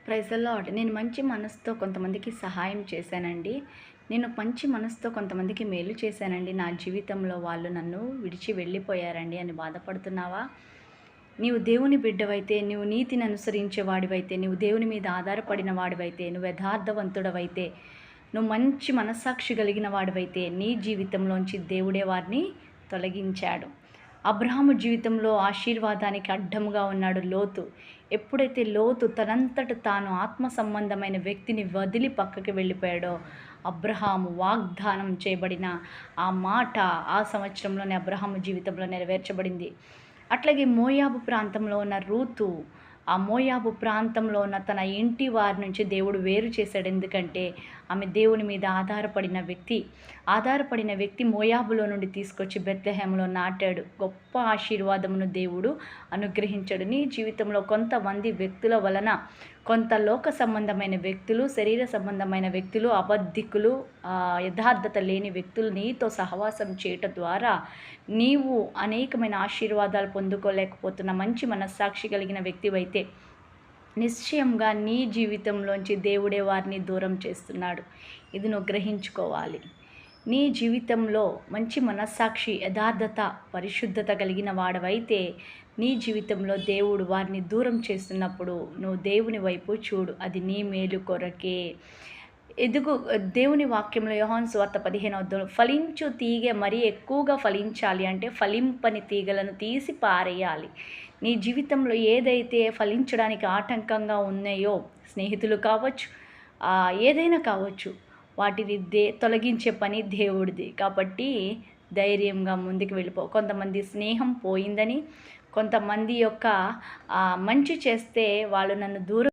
Praise the lord. నేను మంచి మనసుతో కొంతమందికి సహాయం చేశానండి. నేను మంచి మనసుతో కొంతమందికి మేలు చేశానండి. నా జీవితంలో వాళ్ళు నన్ను విడిచి వెళ్ళిపోయారండి అని బాధపడుతున్నావా? నీవు దేవుని బిడ్డవైతే, నీవు నీతిని అనుసరించే వాడివైతే, నీవు దేవుని మీద ఆధారపడిన వాడివైతే, నువ్వు యథార్థవంతుడవైతే, నువ్వు మంచి మనస్సాక్షి కలిగిన వాడివైతే, నీ జీవితంలోంచి దేవుడే వారిని తొలగించాడు. అబ్రహాము జీవితంలో ఆశీర్వాదానికి అడ్డముగా ఉన్నాడు లోతు. ఎప్పుడైతే లోతు తనంతట తాను ఆత్మ సంబంధమైన వ్యక్తిని వదిలి పక్కకి వెళ్ళిపోయాడో, అబ్రహాము వాగ్దానం చేయబడిన ఆ మాట ఆ సంవత్సరంలోనే అబ్రహాము జీవితంలో నెరవేర్చబడింది. అట్లాగే మోయాబు ప్రాంతంలో ఉన్న రూతు, ఆ మోయాబు ప్రాంతంలో ఉన్న తన ఇంటి వారి నుంచి దేవుడు వేరు చేశాడు. ఎందుకంటే ఆమె దేవుని మీద ఆధారపడిన వ్యక్తి మోయాబులో నుండి తీసుకొచ్చి బెత్లెహేములో నాటాడు. గొప్ప ఆశీర్వాదమును దేవుడు అనుగ్రహించాడు. నీ జీవితంలో కొంతమంది వ్యక్తుల వలన, కొంత లోక సంబంధమైన వ్యక్తులు, శరీర సంబంధమైన వ్యక్తులు, అబద్ధికులు, యథార్థత లేని వ్యక్తులు నీతో సహవాసం చేయటం ద్వారా నీవు అనేకమైన ఆశీర్వాదాలు పొందుకోలేకపోతున్న మంచి మనస్సాక్షి కలిగిన వ్యక్తివైతే నిశ్చయంగా నీ జీవితంలోంచి దేవుడే వారిని దూరం చేస్తున్నాడు. ఇది నువ్వు గ్రహించుకోవాలి. నీ జీవితంలో మంచి మనస్సాక్షి, యథార్థత, పరిశుద్ధత కలిగిన వాడవైతే నీ జీవితంలో దేవుడు వారిని దూరం చేస్తున్నప్పుడు నువ్వు దేవుని వైపు చూడు. అది నీ మేలు కొరకే. దేవుని వాక్యంలో యోహాను సువార్త 15వ అధ్యాయంలో ఫలించు తీగ మరీ ఎక్కువగా ఫలించాలి అంటే ఫలింపని తీగలను తీసి పారేయాలి. నీ జీవితంలో ఏదైతే ఫలించడానికి ఆటంకంగా ఉన్నాయో, స్నేహితులు కావచ్చు, ఏదైనా కావచ్చు, వాటిని తొలగించే పని దేవుడిది. కాబట్టి ధైర్యంగా ముందుకు వెళ్ళిపో. కొంతమంది స్నేహం పోయిందని, కొంతమంది యొక్క మంచి చేస్తే వాళ్ళు నన్ను దూరం